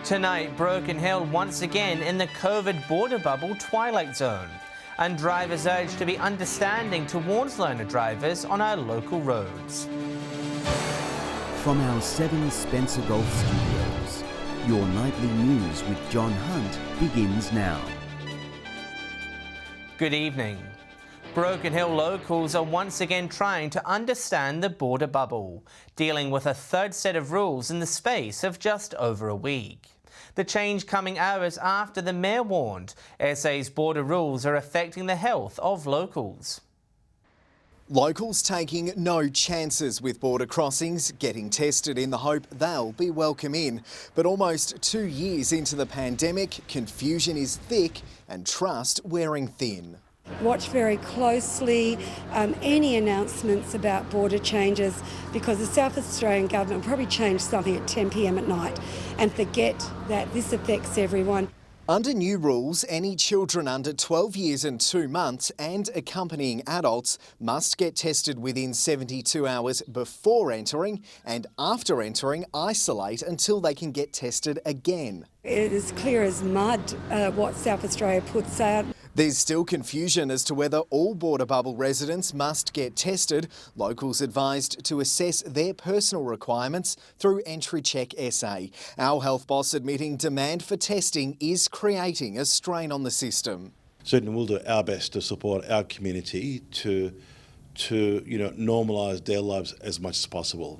Tonight, Broken Hill once again in the COVID border bubble twilight zone, and drivers urged to be understanding towards learner drivers on our local roads. From our 7 Spencer Golf Studios, your nightly news with John Hunt begins now. Good evening. Broken Hill locals are once again trying to understand the border bubble, dealing with a third set of rules in the space of just over a week. The change coming hours after the Mayor warned SA's border rules are affecting the health of locals. Locals taking no chances with border crossings, getting tested in the hope they'll be welcome in. But almost 2 years into the pandemic, confusion is thick and trust wearing thin. Watch very closely any announcements about border changes, because the South Australian government will probably change something at 10 p.m. at night and forget that this affects everyone. Under new rules, any children under 12 years and 2 months and accompanying adults must get tested within 72 hours before entering, and after entering, isolate until they can get tested again. It is clear as mud what South Australia puts out. There's still confusion as to whether all border bubble residents must get tested. Locals advised to assess their personal requirements through Entry Check SA. Our health boss admitting demand for testing is creating a strain on the system. Certainly we'll do our best to support our community to normalise their lives as much as possible.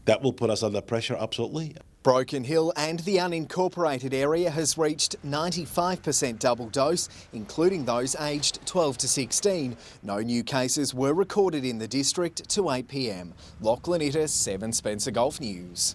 That will put us under pressure, absolutely. Broken Hill and the unincorporated area has reached 95% double dose, including those aged 12 to 16. No new cases were recorded in the district to 8 p.m. Lachlan Itter, 7 Spencer Golf News.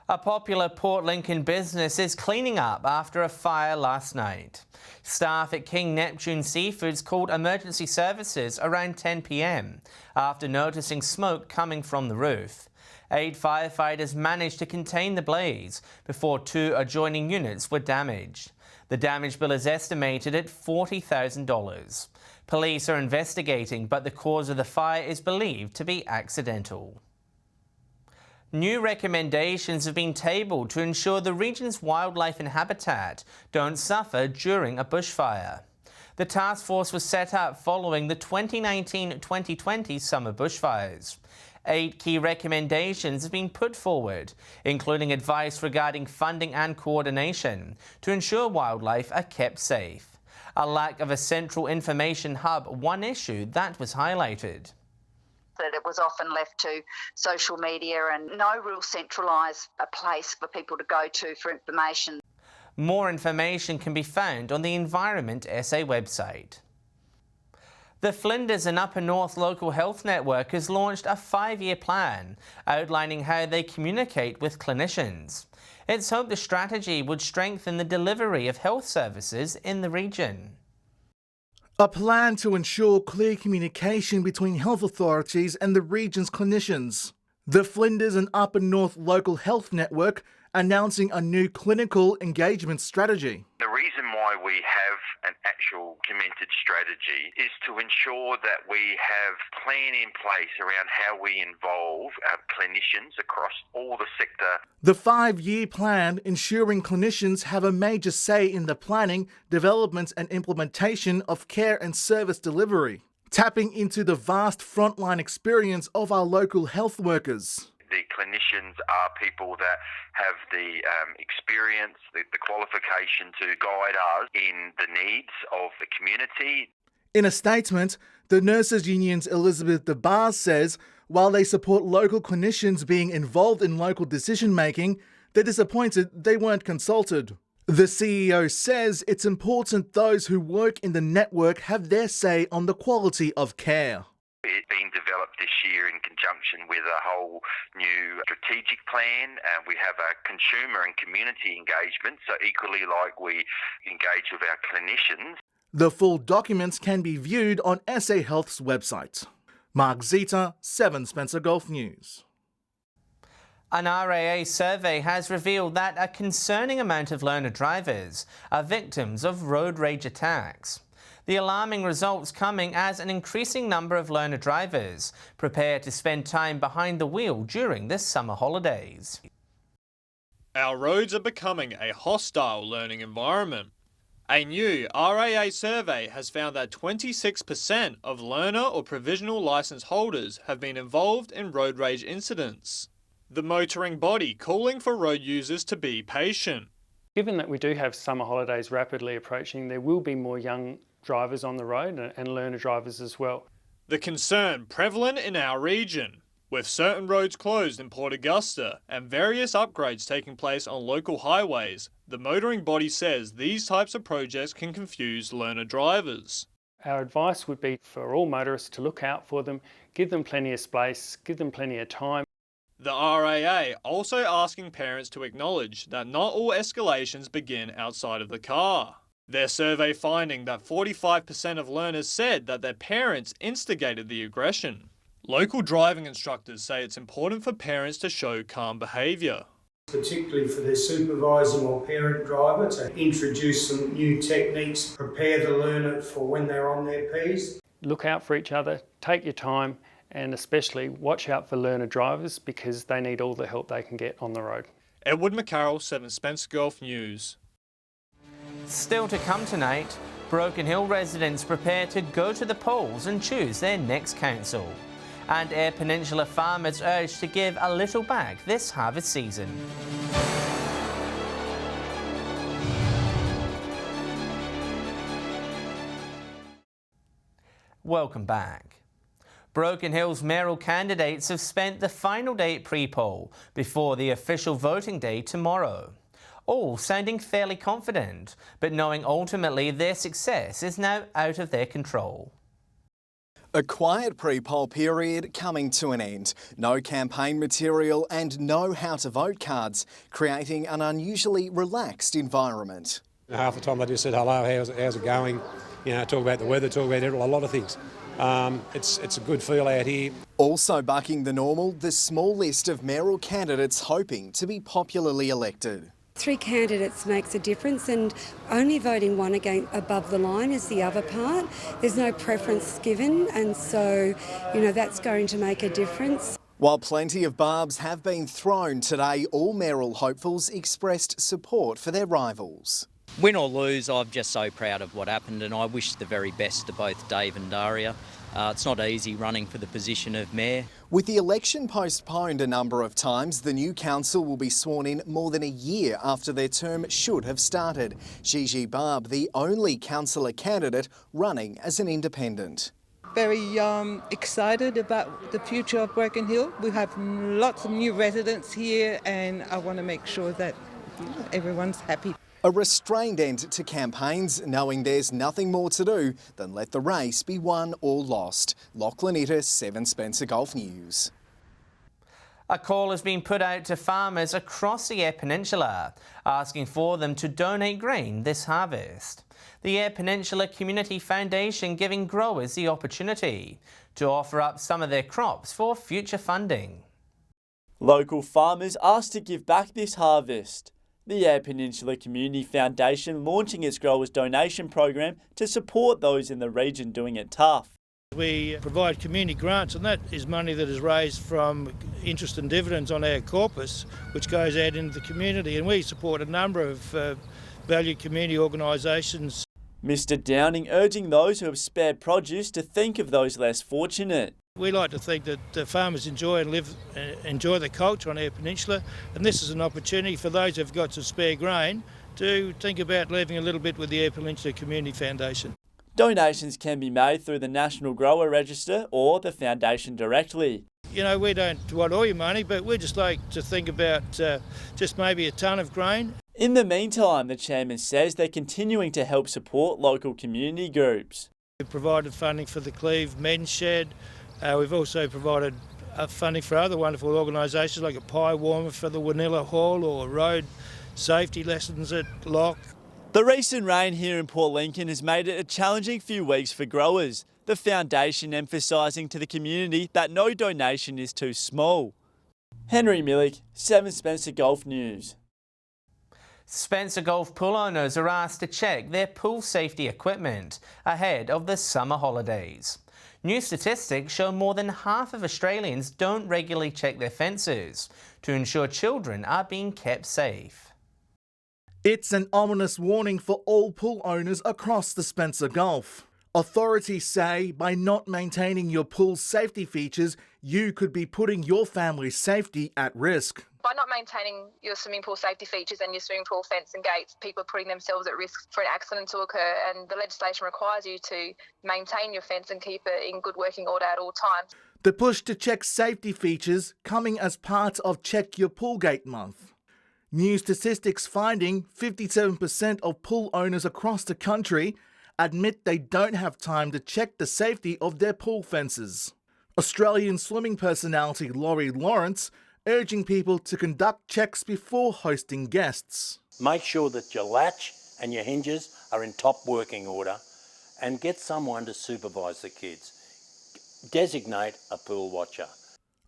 A popular Port Lincoln business is cleaning up after a fire last night. Staff at King Neptune Seafoods called emergency services around 10 p.m. after noticing smoke coming from the roof. 8 firefighters managed to contain the blaze before 2 adjoining units were damaged. The damage bill is estimated at $40,000. Police are investigating, but the cause of the fire is believed to be accidental. New recommendations have been tabled to ensure the region's wildlife and habitat don't suffer during a bushfire. The task force was set up following the 2019-2020 summer bushfires. 8 key recommendations have been put forward, including advice regarding funding and coordination to ensure wildlife are kept safe. A lack of a central information hub, one issue that was highlighted. That it was often left to social media and no real centralised place for people to go to for information. More information can be found on the Environment SA website. The Flinders and Upper North Local Health Network has launched a 5-year plan outlining how they communicate with clinicians. It's hoped the strategy would strengthen the delivery of health services in the region. A plan to ensure clear communication between health authorities and the region's clinicians. The Flinders and Upper North Local Health Network announcing a new clinical engagement strategy. The reason why we have an actual committed strategy is to ensure that we have a plan in place around how we involve our clinicians across all the sector. The 5-year plan ensuring clinicians have a major say in the planning, development and implementation of care and service delivery, tapping into the vast frontline experience of our local health workers. The clinicians are people that have the experience, the qualification to guide us in the needs of the community. In a statement, the Nurses Union's Elizabeth DeBars says while they support local clinicians being involved in local decision-making, they're disappointed they weren't consulted. The CEO says it's important those who work in the network have their say on the quality of care. It's been developed this year in conjunction with a whole new strategic plan. We have a consumer and community engagement, so equally like we engage with our clinicians. The full documents can be viewed on SA Health's website. Mark Zeta, 7 Spencer Golf News. An RAA survey has revealed that a concerning amount of learner drivers are victims of road rage attacks. The alarming results coming as an increasing number of learner drivers prepare to spend time behind the wheel during the summer holidays. Our roads are becoming a hostile learning environment. A new RAA survey has found that 26% of learner or provisional licence holders have been involved in road rage incidents. The motoring body calling for road users to be patient. Given that we do have summer holidays rapidly approaching, there will be more young drivers on the road and learner drivers as well. The concern prevalent in our region, with certain roads closed in Port Augusta and various upgrades taking place on local highways, the motoring body says these types of projects can confuse learner drivers. Our advice would be for all motorists to look out for them, give them plenty of space, give them plenty of time. The RAA also asking parents to acknowledge that not all escalations begin outside of the car. Their survey finding that 45% of learners said that their parents instigated the aggression. Local driving instructors say it's important for parents to show calm behaviour. Particularly for their supervising or parent driver to introduce some new techniques, prepare the learner for when they're on their Ps. Look out for each other, take your time, and especially watch out for learner drivers because they need all the help they can get on the road. Edward McCarroll, 7 Spencer Gulf News. Still to come tonight, Broken Hill residents prepare to go to the polls and choose their next council. And Eyre Peninsula farmers urged to give a little back this harvest season. Welcome back. Broken Hill's mayoral candidates have spent the final day at pre-poll before the official voting day tomorrow. All sounding fairly confident, but knowing ultimately their success is now out of their control. A quiet pre-poll period coming to an end. No campaign material and no how-to-vote cards, creating an unusually relaxed environment. Half the time they just said, hello, how's it going? You know, talk about the weather, talk about a lot of things. It's a good feel out here. Also bucking the normal, the small list of mayoral candidates hoping to be popularly elected. 3 candidates makes a difference, and only voting one again above the line is the other part. There's no preference given, and so, that's going to make a difference. While plenty of barbs have been thrown today, all mayoral hopefuls expressed support for their rivals. Win or lose, I'm just so proud of what happened, and I wish the very best to both Dave and Daria. It's not easy running for the position of mayor. With the election postponed a number of times, the new council will be sworn in more than a year after their term should have started. Gigi Barb, the only councillor candidate running as an independent. Very excited about the future of Broken Hill. We have lots of new residents here, and I want to make sure that everyone's happy. A restrained end to campaigns, knowing there's nothing more to do than let the race be won or lost. Lachlan Ittis, 7 Spencer Gulf News. A call has been put out to farmers across the Eyre Peninsula, asking for them to donate grain this harvest. The Eyre Peninsula Community Foundation giving growers the opportunity to offer up some of their crops for future funding. Local farmers asked to give back this harvest. The Eyre Peninsula Community Foundation launching its growers donation program to support those in the region doing it tough. We provide community grants, and that is money that is raised from interest and dividends on our corpus, which goes out into the community, and we support a number of valued community organisations. Mr Downing urging those who have spared produce to think of those less fortunate. We like to think that farmers enjoy the culture on Eyre Peninsula, and this is an opportunity for those who've got some spare grain to think about leaving a little bit with the Eyre Peninsula Community Foundation. Donations can be made through the National Grower Register or the Foundation directly. We don't want all your money, but we just like to think about just maybe a tonne of grain. In the meantime, the chairman says they're continuing to help support local community groups. We've provided funding for the Cleve Men's Shed. We've also provided funding for other wonderful organisations like a pie warmer for the Wanilla Hall or road safety lessons at Lock. The recent rain here in Port Lincoln has made it a challenging few weeks for growers. The foundation emphasising to the community that no donation is too small. Henry Millick, 7 Spencer Gulf News. Spencer Gulf pool owners are asked to check their pool safety equipment ahead of the summer holidays. New statistics show more than half of Australians don't regularly check their fences to ensure children are being kept safe. It's an ominous warning for all pool owners across the Spencer Gulf. Authorities say by not maintaining your pool's safety features, you could be putting your family's safety at risk. By not maintaining your swimming pool safety features and your swimming pool fence and gates, people are putting themselves at risk for an accident to occur, and the legislation requires you to maintain your fence and keep it in good working order at all times. The push to check safety features coming as part of Check Your Pool Gate Month. New statistics finding 57% of pool owners across the country admit they don't have time to check the safety of their pool fences. Australian swimming personality Laurie Lawrence urging people to conduct checks before hosting guests. Make sure that your latch and your hinges are in top working order and get someone to supervise the kids. Designate a pool watcher.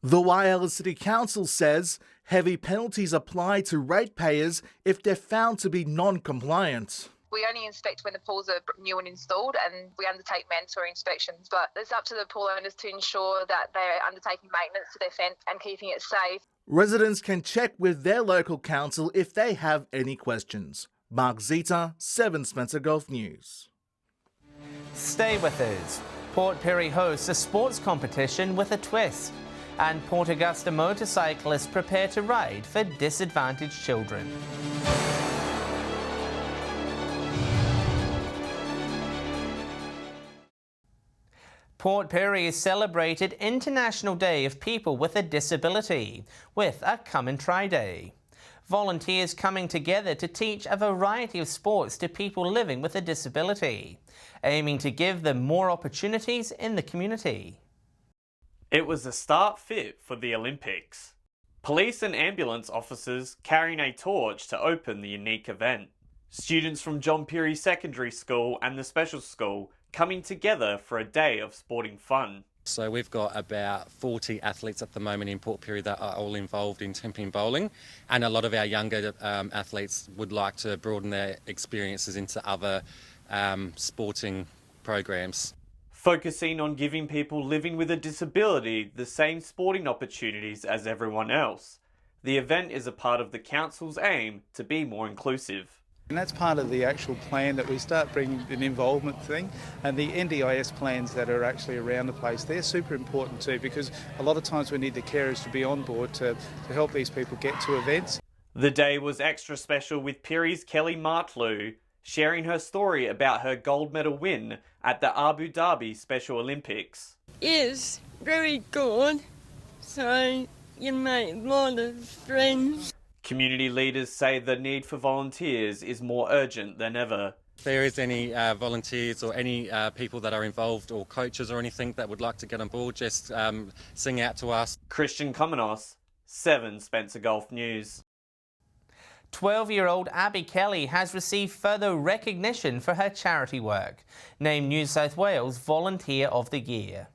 The Whyalla City Council says heavy penalties apply to ratepayers if they're found to be non-compliant. We only inspect when the pools are new and installed, and we undertake mandatory inspections. But it's up to the pool owners to ensure that they're undertaking maintenance to their fence and keeping it safe. Residents can check with their local council if they have any questions. Mark Zita, 7 Spencer Gulf News. Stay with us. Port Pirie hosts a sports competition with a twist, and Port Augusta motorcyclists prepare to ride for disadvantaged children. Port Pirie has celebrated International Day of People with a Disability with a Come and Try Day. Volunteers coming together to teach a variety of sports to people living with a disability, aiming to give them more opportunities in the community. It was a start fit for the Olympics. Police and ambulance officers carrying a torch to open the unique event. Students from John Pirie Secondary School and the Special School coming together for a day of sporting fun. So we've got about 40 athletes at the moment in Port Pirie that are all involved in tenpin bowling, and a lot of our younger athletes would like to broaden their experiences into other sporting programs. Focusing on giving people living with a disability the same sporting opportunities as everyone else. The event is a part of the Council's aim to be more inclusive. And that's part of the actual plan, that we start bringing an involvement thing, and the NDIS plans that are actually around the place, they're super important too, because a lot of times we need the carers to be on board to help these people get to events. The day was extra special with Pirie's Kelly Martlew sharing her story about her gold medal win at the Abu Dhabi Special Olympics. It's very good, so you make a lot of friends. Community leaders say the need for volunteers is more urgent than ever. If there is any volunteers or any people that are involved or coaches or anything that would like to get on board, just sing out to us. Christian Komenos, 7 Spencer Gulf News. 12-year-old Abby Kelly has received further recognition for her charity work, named New South Wales Volunteer of the Year.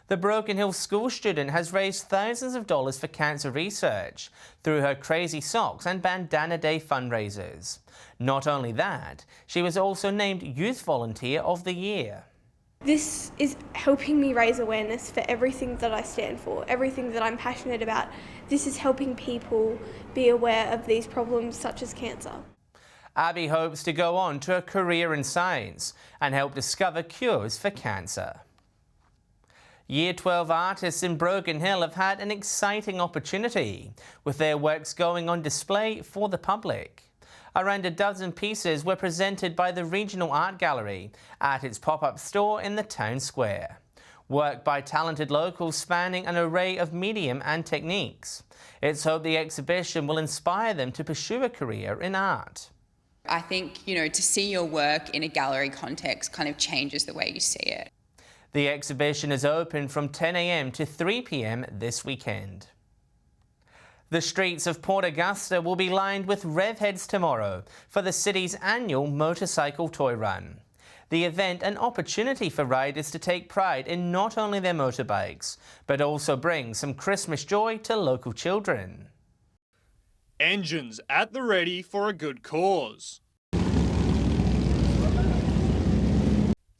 The Broken Hill school student has raised thousands of dollars for cancer research through her Crazy Socks and Bandana Day fundraisers. Not only that, she was also named Youth Volunteer of the Year. This is helping me raise awareness for everything that I stand for, everything that I'm passionate about. This is helping people be aware of these problems such as cancer. Abby hopes to go on to a career in science and help discover cures for cancer. Year 12 artists in Broken Hill have had an exciting opportunity, with their works going on display for the public. Around a dozen pieces were presented by the Regional Art Gallery at its pop-up store in the town square. Work by talented locals spanning an array of medium and techniques. It's hoped the exhibition will inspire them to pursue a career in art. I think, to see your work in a gallery context kind of changes the way you see it. The exhibition is open from 10 a.m. to 3 p.m. this weekend. The streets of Port Augusta will be lined with revheads tomorrow for the city's annual motorcycle toy run. The event an opportunity for riders to take pride in not only their motorbikes, but also bring some Christmas joy to local children. Engines at the ready for a good cause.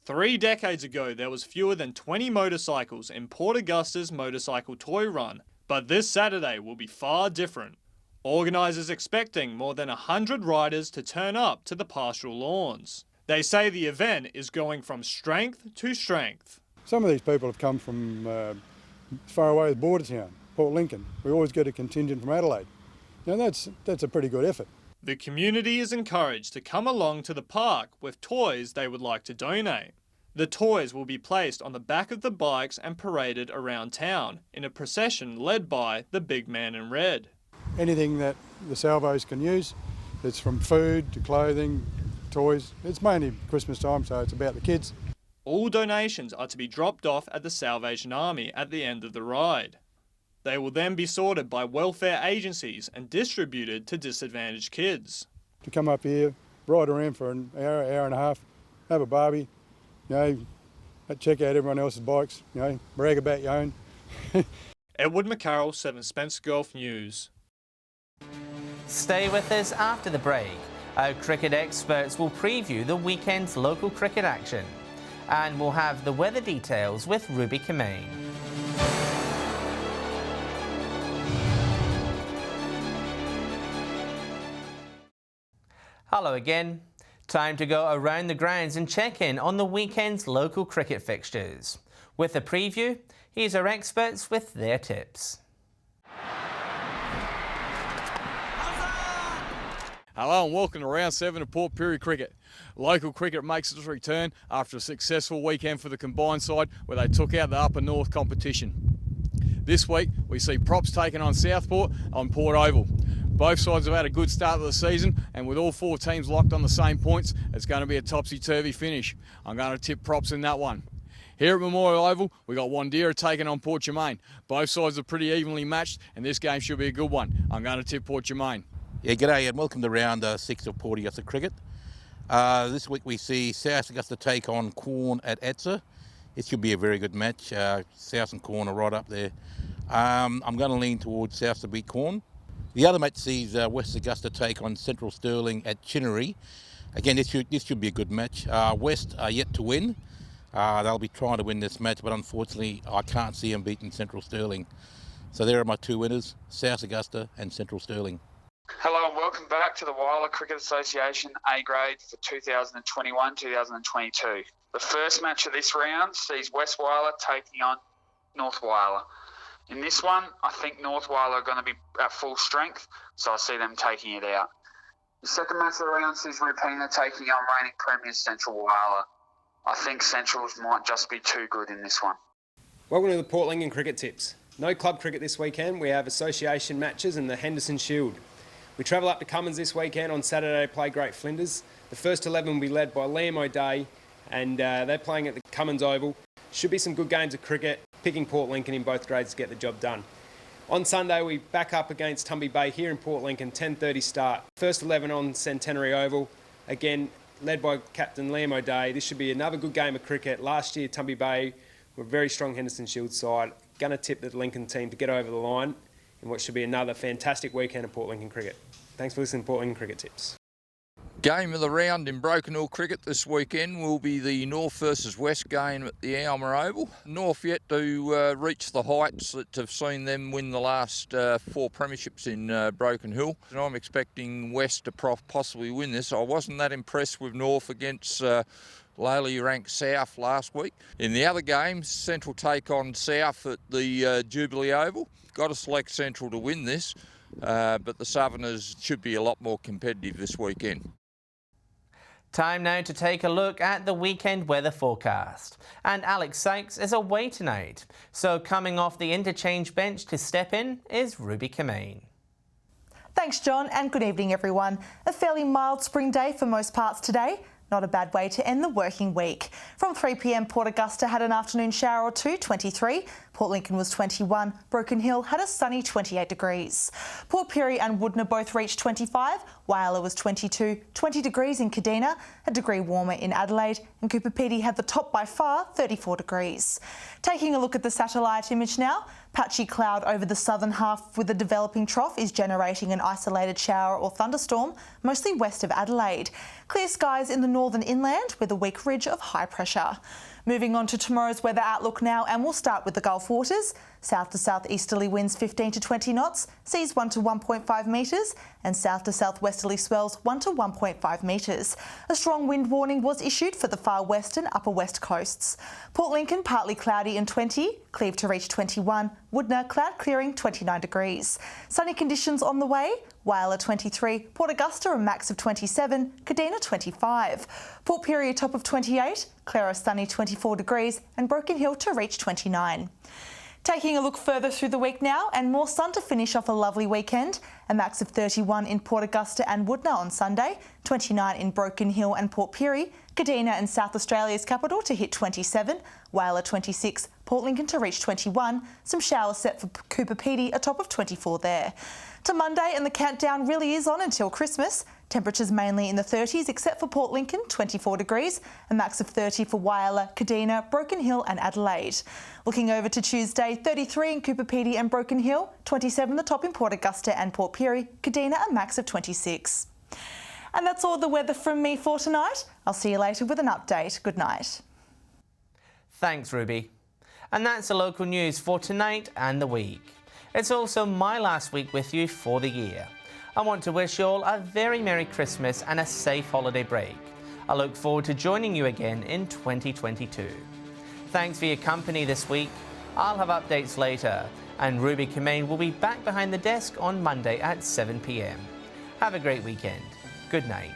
3 decades ago, there was fewer than 20 motorcycles in Port Augusta's motorcycle toy run, but this Saturday will be far different. Organisers expecting more than 100 riders to turn up to the pastoral lawns. They say the event is going from strength to strength. Some of these people have come from as far away as Bordertown, Port Lincoln. We always get a contingent from Adelaide. Now that's a pretty good effort. The community is encouraged to come along to the park with toys they would like to donate. The toys will be placed on the back of the bikes and paraded around town in a procession led by the big man in red. Anything that the salvos can use, it's from food to clothing, toys. It's mainly Christmas time, so it's about the kids. All donations are to be dropped off at the Salvation Army at the end of the ride. They will then be sorted by welfare agencies and distributed to disadvantaged kids. To come up here, ride around for an hour, hour and a half, have a barbie, check out everyone else's bikes, brag about your own. Edward McCarroll, 7 Spencer Golf News. Stay with us after the break. Our cricket experts will preview the weekend's local cricket action. And we'll have the weather details with Ruby Kameen. Hello again. Time to go around the grounds and check in on the weekend's local cricket fixtures. With a preview, here's our experts with their tips. Hello and welcome to round 7 of Port Pirie Cricket. Local cricket makes its return after a successful weekend for the combined side where they took out the Upper North competition. This week we see props taken on Southport on Port Oval. Both sides have had a good start to the season, and with all 4 teams locked on the same points, it's going to be a topsy-turvy finish. I'm going to tip props in that one. Here at Memorial Oval, we got Wandera taking on Port Germain. Both sides are pretty evenly matched, and this game should be a good one. I'm going to tip Port Germain. Yeah, g'day and welcome to round 6 of Port Augusta Cricket. This week we see South Augusta take on Corn at Etzer. It should be a very good match. South and Corn are right up there. I'm going to lean towards South to beat Corn. The other match sees West Augusta take on Central Stirling at Chinnery. Again, this should be a good match. West are yet to win. They'll be trying to win this match, but unfortunately I can't see them beating Central Stirling. So there are my 2 winners, South Augusta and Central Stirling. Hello and welcome back to the Wyler Cricket Association A grade for 2021-2022. The first match of this round sees West Wyler taking on North Wyler. In this one, I think North Wyler are going to be at full strength, so I see them taking it out. The second match of the round sees Rupina taking on reigning premiers Central Wyler. I think Centrals might just be too good in this one. Welcome to the Port Lincoln Cricket Tips. No club cricket this weekend. We have association matches and the Henderson Shield. We travel up to Cummins this weekend on Saturday to play Great Flinders. The first 11 will be led by Liam O'Day, and they're playing at the Cummins Oval. Should be some good games of cricket, picking Port Lincoln in both grades to get the job done. On Sunday, we back up against Tumby Bay here in Port Lincoln, 10:30 start. First 11 on Centenary Oval, again led by Captain Liam O'Day. This should be another good game of cricket. Last year, Tumby Bay were a very strong Henderson Shield side. Going to tip the Lincoln team to get over the line in what should be another fantastic weekend of Port Lincoln cricket. Thanks for listening to Port Lincoln Cricket Tips. Game of the round in Broken Hill cricket this weekend will be the North versus West game at the Alma Oval. North yet to reach the heights that have seen them win the last 4 premierships in Broken Hill. And I'm expecting West to possibly win this. I wasn't that impressed with North against lowly ranked South last week. In the other games, Central take on South at the Jubilee Oval. Got to select Central to win this, but the Southerners should be a lot more competitive this weekend. Time now to take a look at the weekend weather forecast. And Alex Sykes is away tonight. So coming off the interchange bench to step in is Ruby Kameen. Thanks, John, and good evening, everyone. A fairly mild spring day for most parts today. Not a bad way to end the working week. From 3 p.m, Port Augusta had an afternoon shower or two, 23. Port Lincoln was 21. Broken Hill had a sunny 28 degrees. Port Pirie and Woodner both reached 25. Whyalla was 22, 20 degrees in Kadina, a degree warmer in Adelaide, and Cooper Pedy had the top by far, 34 degrees. Taking a look at the satellite image now, patchy cloud over the southern half with a developing trough is generating an isolated shower or thunderstorm, mostly west of Adelaide. Clear skies in the northern inland with a weak ridge of high pressure. Moving on to tomorrow's weather outlook now, and we'll start with the Gulf waters. South to southeasterly winds 15 to 20 knots, seas 1 to 1.5 metres, and south to southwesterly swells 1 to 1.5 metres. A strong wind warning was issued for the far west and upper west coasts. Port Lincoln partly cloudy and 20, Cleve to reach 21, Woodner cloud clearing 29 degrees. Sunny conditions on the way, Whyalla 23, Port Augusta a max of 27, Kadina 25. Port Pirie a top of 28, Clara sunny 24 degrees, and Broken Hill to reach 29. Taking a look further through the week now, and more sun to finish off a lovely weekend. A max of 31 in Port Augusta and Woodner on Sunday, 29 in Broken Hill and Port Pirie, Kadina and South Australia's capital to hit 27, Whyalla 26, Port Lincoln to reach 21, some showers set for Cooper Pedy, a top of 24 there. To Monday, and the countdown really is on until Christmas. Temperatures mainly in the 30s except for Port Lincoln, 24 degrees, a max of 30 for Whyalla, Kadina, Broken Hill and Adelaide. Looking over to Tuesday, 33 in Cooper Pedy and Broken Hill, 27 the top in Port Augusta and Port Pirie, Kadina a max of 26. And that's all the weather from me for tonight. I'll see you later with an update. Good night. Thanks, Ruby. And that's the local news for tonight and the week. It's also my last week with you for the year. I want to wish you all a very Merry Christmas and a safe holiday break. I look forward to joining you again in 2022. Thanks for your company this week. I'll have updates later, and Ruby Kemain will be back behind the desk on Monday at 7 p.m. Have a great weekend. Good night.